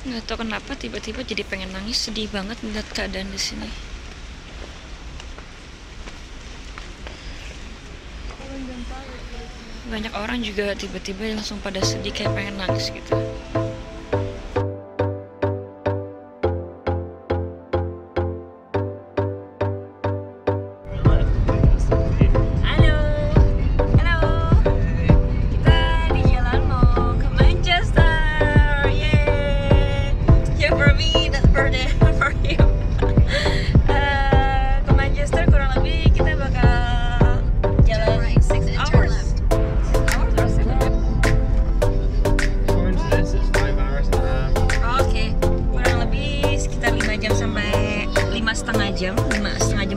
Nggak tahu kenapa tiba-tiba jadi pengen nangis, sedih banget melihat keadaan di sini. Banyak orang juga tiba-tiba langsung pada sedih kayak pengen nangis gitu.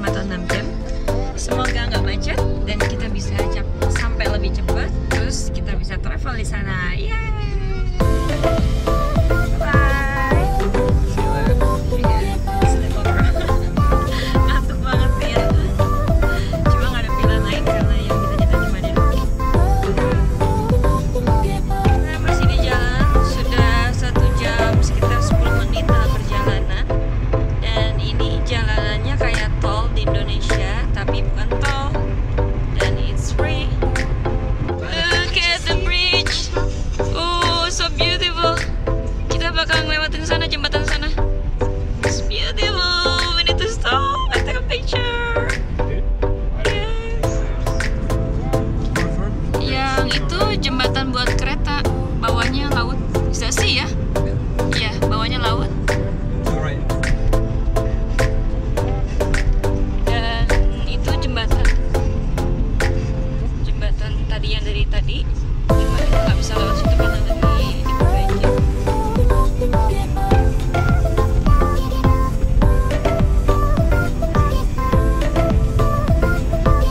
Atau 6 jam. Semoga nggak macet dan kita bisa sampai lebih cepat, terus kita bisa travel di sana. Yeay! Ngantuk banget ya. Cuma nggak ada pilihan lain karena yang kita jatuh cuma di rumah. Nah, masih di jalan sudah 1 jam sekitar 10 menit dalam perjalanan. Dan ini jalanannya kayak tol di Indonesia, tapi bukan tol, dan it's free. Look at the bridge. Oh, so beautiful. Kita bakal ngelewatin sana, jembatan sana. It's beautiful. We need to stop and take a picture. Yang itu jembatan buat kereta, bawahnya laut. Bisa sih ya? Iya, bawahnya laut. Yang dari tadi, cuma kita nggak bisa lewat situ karena lagi diperbaiki.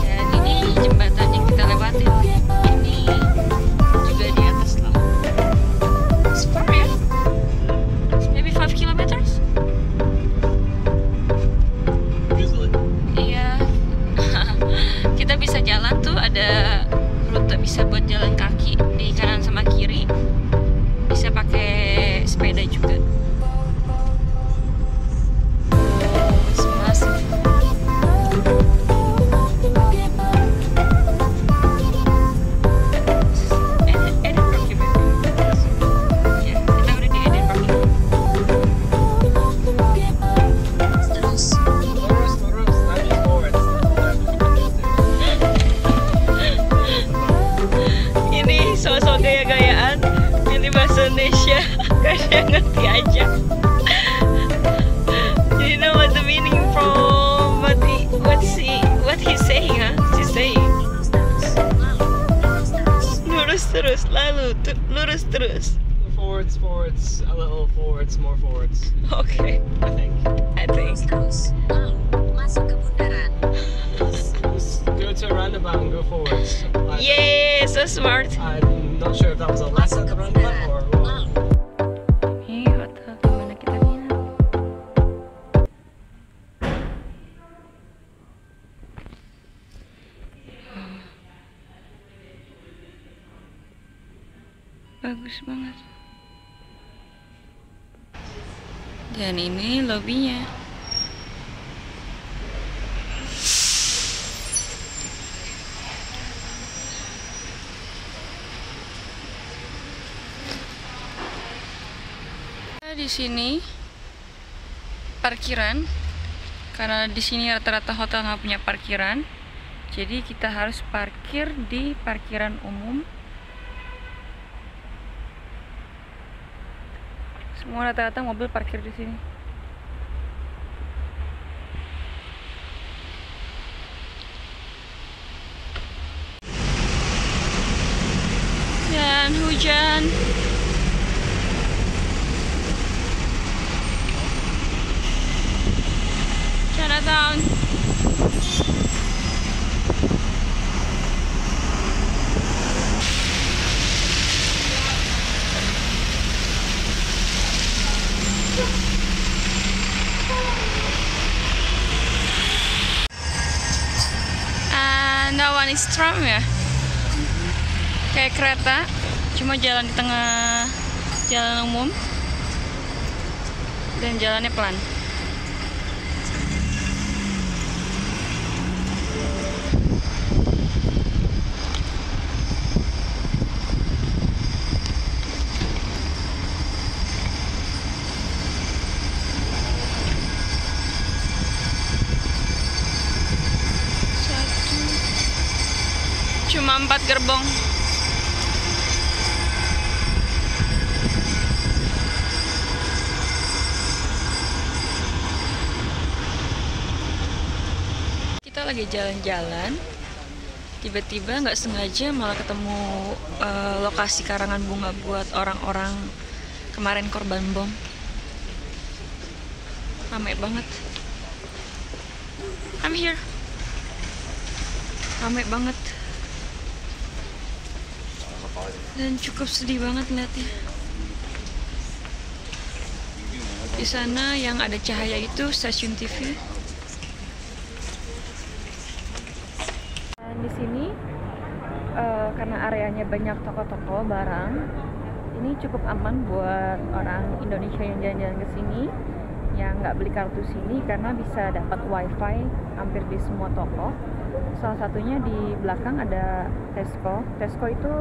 Dan ini jembatan yang kita lewatin. Ini juga di atas laut. It's far ya? It's maybe 5 kilometers. Iya. Kita bisa jalan tuh, ada rute bisa buat jalan kaki di kanan sama kiri, bisa pakai sepeda juga. Sosok gaya-gayaan pilih bahasa Indonesia karena ngerti aja. Do you know what the meaning from what he's saying, huh? She's saying lurus terus, lalu lurus terus. Forwards, a little forwards, more forwards. Okay. I think. Masuk ke bundaran. Go to a roundabout and go forwards. Yay, so smart. I'm not sure if that was a left at the roundabout or what. Ini hotel dimana kita nginep. Bagus banget. Dan ini lobbynya. Di sini parkiran, karena di sini rata-rata hotel nggak punya parkiran, jadi kita harus parkir di parkiran umum. Semua rata-rata mobil parkir di sini. Dan hujan. Chinatown. And that one is tram ya, kayak kereta, cuma jalan di tengah jalan umum. dan jalannya pelan. Cuma 4 gerbong. Kita lagi jalan-jalan, tiba-tiba nggak sengaja malah ketemu lokasi karangan bunga buat orang-orang kemarin korban bom. Ramai banget. I'm here. Ramai banget. Dan cukup sedih banget lihatnya. Di sana yang ada cahaya itu stasiun TV. Dan di sini karena areanya banyak toko-toko barang, ini cukup aman buat orang Indonesia yang jalan-jalan ke sini yang nggak beli kartu sini karena bisa dapat wifi hampir di semua toko. Salah satunya di belakang ada Tesco. Tesco itu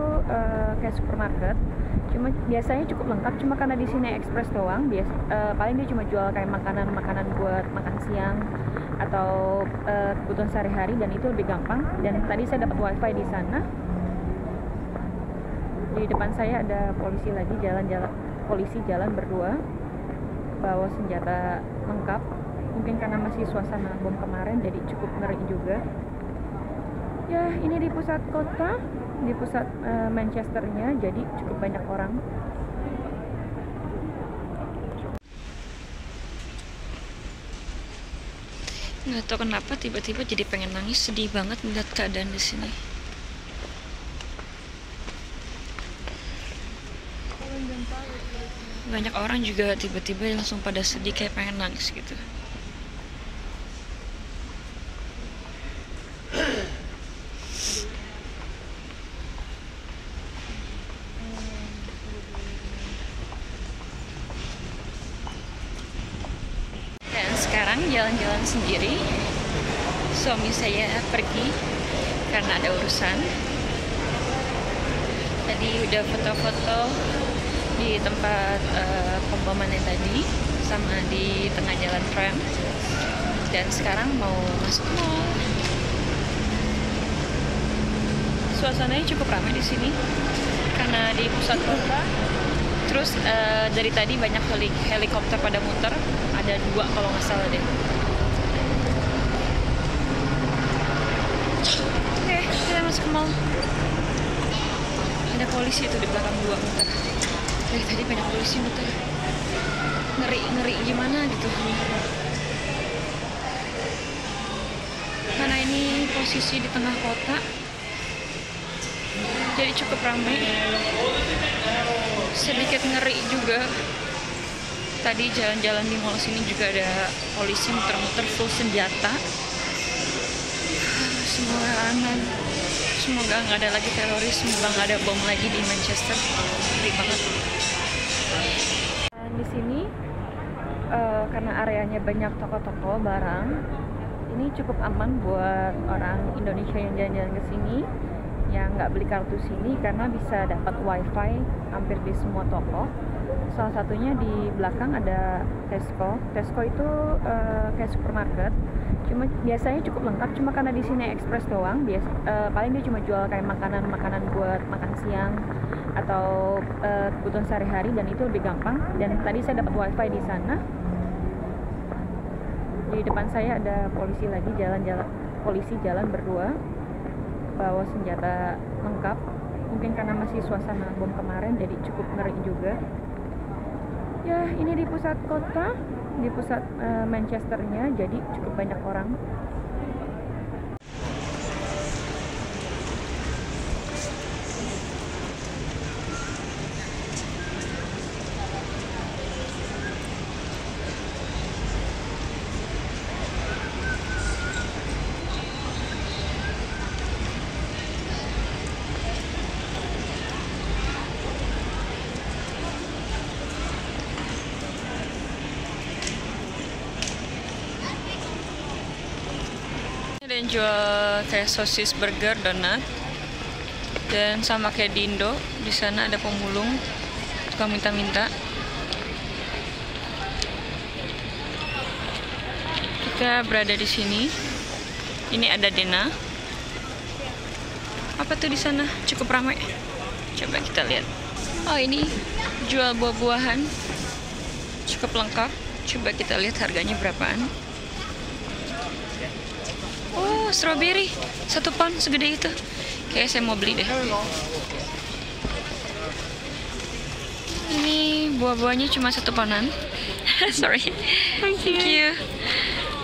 kayak supermarket. Cuma biasanya cukup lengkap. Cuma karena di sini ekspres doang. Paling dia cuma jual kayak makanan buat makan siang atau kebutuhan sehari-hari dan itu lebih gampang. Dan tadi saya dapat wifi di sana. Di depan saya ada polisi lagi polisi jalan berdua bawa senjata lengkap. Mungkin karena masih suasana bom kemarin jadi cukup ngeri juga. Ya, ini di pusat kota, di pusat Manchesternya, jadi cukup banyak orang. Nggak tahu kenapa tiba-tiba jadi pengen nangis, sedih banget melihat keadaan di sini. Banyak orang juga tiba-tiba langsung pada sedih kayak pengen nangis gitu. Sekarang jalan-jalan sendiri. Suami saya pergi karena ada urusan. Tadi udah foto-foto di tempat pembomannya tadi sama di tengah jalan tram. Dan sekarang mau masuk mall. Suasananya cukup ramai di sini karena di pusat kota. Terus dari tadi banyak helikopter pada muter, ada 2 kalau nggak salah deh. Oke, kita masuk ke mall. Ada polisi tuh di belakang 2 muter. Dari tadi banyak polisi muter. Ngeri gimana gitu. Karena ini posisi di tengah kota, jadi cukup ramai. Sedikit ngeri juga. Tadi jalan-jalan di mall sini juga ada polisi muter-muter full senjata. Semoga aman. Semoga nggak ada lagi teroris. Semoga nggak ada bom lagi di Manchester. Ngeri banget. Dan di sini karena areanya banyak toko-toko barang, ini cukup aman buat orang Indonesia yang jalan-jalan ke sini yang nggak beli kartu sini karena bisa dapat wifi hampir di semua toko. Salah satunya di belakang ada Tesco. Tesco itu kayak supermarket. Cuma biasanya cukup lengkap. Cuma karena di sini ekspres doang. Paling dia cuma jual kayak makanan buat makan siang atau kebutuhan sehari-hari dan itu lebih gampang. Dan tadi saya dapat wifi di sana. Di depan saya ada polisi lagi polisi jalan berdua bawa senjata lengkap. Mungkin karena masih suasana bom kemarin jadi cukup ngeri juga. Ya, ini di pusat kota, di pusat Manchesternya, jadi cukup banyak orang. yang jual kayak sosis, burger, donat. Dan sama kayak di Indo, di sana ada pemulung tukang minta-minta. Kita berada di sini. Ini ada Dena. Apa tuh di sana? Cukup ramai. Coba kita lihat. Oh, ini jual buah-buahan. Cukup lengkap. Coba kita lihat harganya berapaan. Oh, strawberry 1 pound segede itu. Kayaknya saya mau beli deh. Ini buah-buahnya cuma 1 poundan. Sorry. Thank you.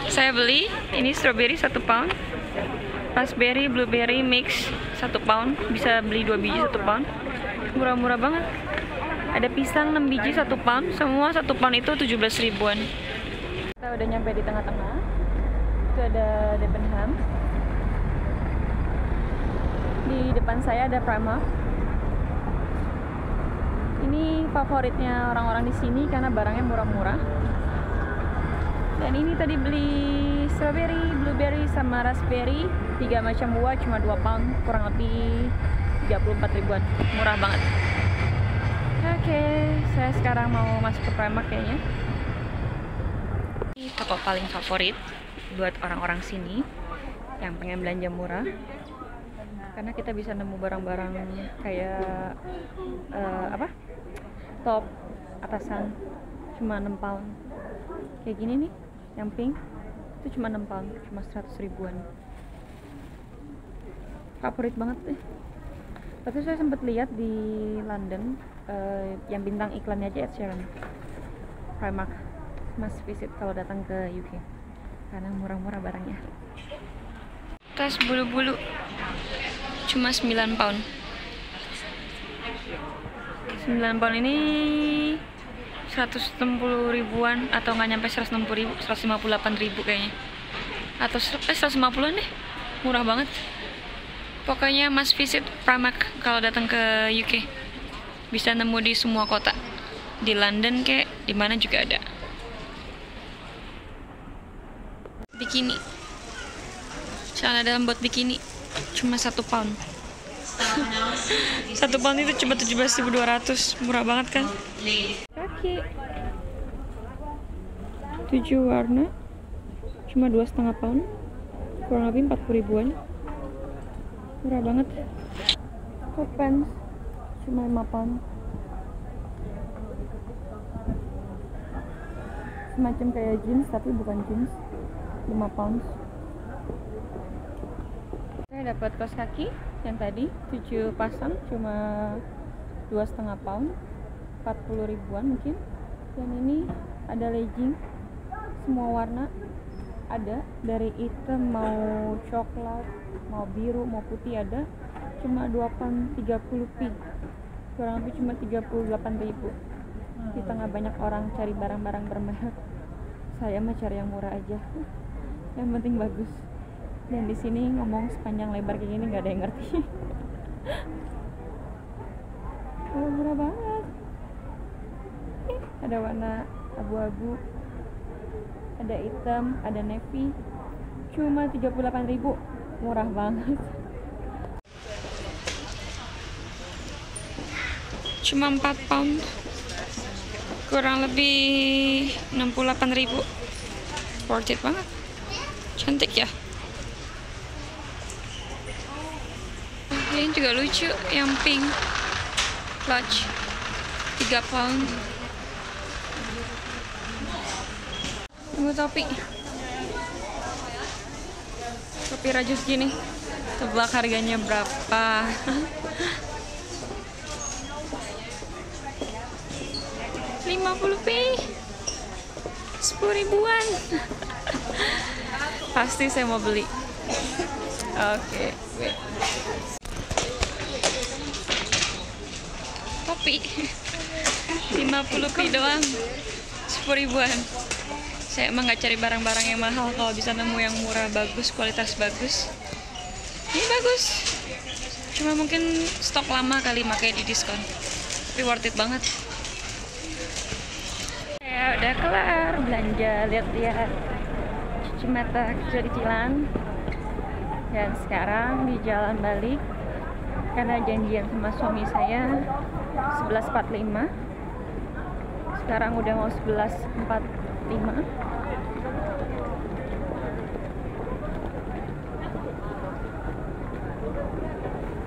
Saya beli. Ini strawberry 1 pound. Raspberry, blueberry mix 1 pound. Bisa beli 2 biji 1 pound. Murah-murah banget. Ada pisang 6 biji 1 pound. Semua 1 pound itu 17 ribuan. Kita udah nyampe di tengah-tengah. Itu ada Debenham. Di depan saya ada Primark. Ini favoritnya orang-orang di sini karena barangnya murah-murah. Dan ini tadi beli strawberry, blueberry, sama raspberry 3 macam buah cuma 2 pound, kurang lebih 34 ribuan. Murah banget. Oke, saya sekarang mau masuk ke Primark kayaknya. Ini toko paling favorit buat orang-orang sini yang pengen belanja murah. Karena kita bisa nemu barang-barang kayak top atasan cuma 6 pound. Kayak gini nih, yang pink itu cuma 6 pound, cuma 100 ribuan. Favorit banget deh. Tapi saya sempat lihat di London yang bintang iklannya aja Ed Sheeran. Primark must visit kalau datang ke UK karena murah-murah barangnya. Tas bulu-bulu cuma 9 pound. 9 pound ini 160 ribuan atau nggak nyampe 160 ribu, 158 ribu kayaknya, atau 150an deh. Murah banget. Pokoknya must visit Primark kalau datang ke UK. Bisa nemu di semua kota, di London kayak di mana juga ada. Bikini, celana dalam buat bikini cuma 1 pound. 1 pound itu cuma 17.200, murah banget kan? Kaki 7 warna cuma 2,5 pound, kurang lebih 40 ribuan. Murah banget. Hot pants cuma 5 pound, semacam kayak jeans tapi bukan jeans, 5 pound. Saya dapat kaos kaki yang tadi 7 pasang cuma 2,5 pound, 40 ribuan mungkin. Dan ini ada legging semua warna ada, dari hitam mau coklat mau biru mau putih ada, cuma 2 pound 30p, kurang lebih cuma 38 ribu. Di tengah banyak orang cari barang-barang bermerek, saya mah cari yang murah aja, yang penting bagus. Dan di sini ngomong sepanjang lebar kayak gini nggak ada yang ngerti. Murah banget. Ada warna abu-abu, ada hitam, ada navy, cuma 38 ribu. Murah banget. Cuma 4 pound, kurang lebih 68 ribu. Worth it banget. Cantik ya. Ini juga lucu, yang pink clutch 3 pound. Tunggu topi rajus gini, tebak harganya berapa? 50p, 10 ribuan. Pasti saya mau beli. Oke, wait. Topi 50p doang, 10 ribuan. Saya emang nggak cari barang-barang yang mahal, kalau bisa nemu yang murah, bagus, kualitas bagus. Ini bagus, cuma mungkin stok lama kali makanya di diskon, tapi worth it banget. Saya udah kelar belanja, lihat-lihat cuci mata kecil-kecilan. Dan sekarang di jalan balik karena janjian sama suami saya 11.45. Sekarang udah mau 11.45.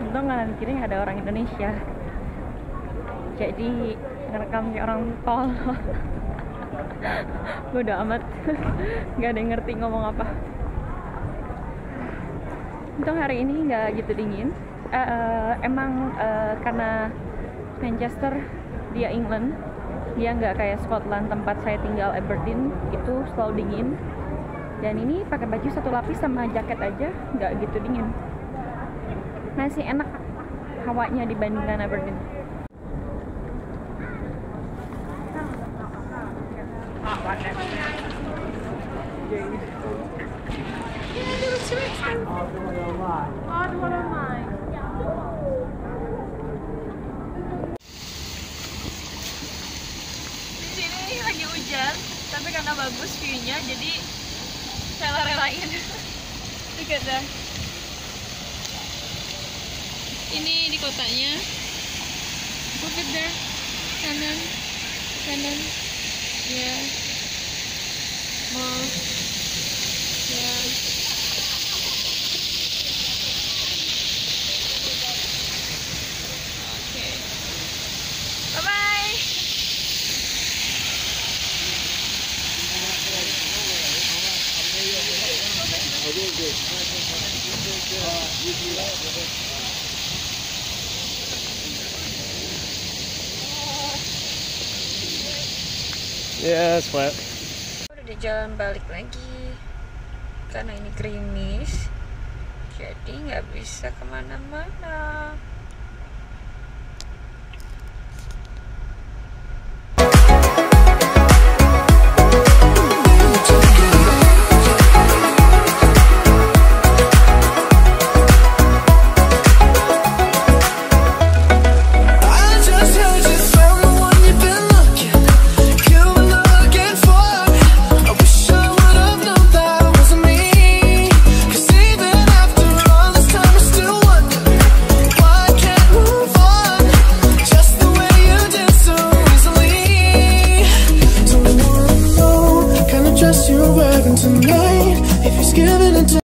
Untung kanan kiri ada orang Indonesia, jadi ngerekam kayak orang tol. Bodo amat. Gak ada yang ngerti ngomong apa. Untung hari ini nggak gitu dingin. Emang karena Manchester dia England, dia nggak kayak Scotland tempat saya tinggal Aberdeen itu selalu dingin. Dan ini pakai baju satu lapis sama jaket aja nggak gitu dingin. Masih enak hawanya dibandingkan Aberdeen. Di sini lagi hujan, tapi karena bagus view-nya, jadi saya relain. Look at that. Ini di kotanya. Look at there. Kanan. Ya. Mall. Ya. Oke. Bye-bye. Yeah, it's wet. Udah di jalan balik lagi karena ini gerimis, jadi nggak bisa kemana-mana.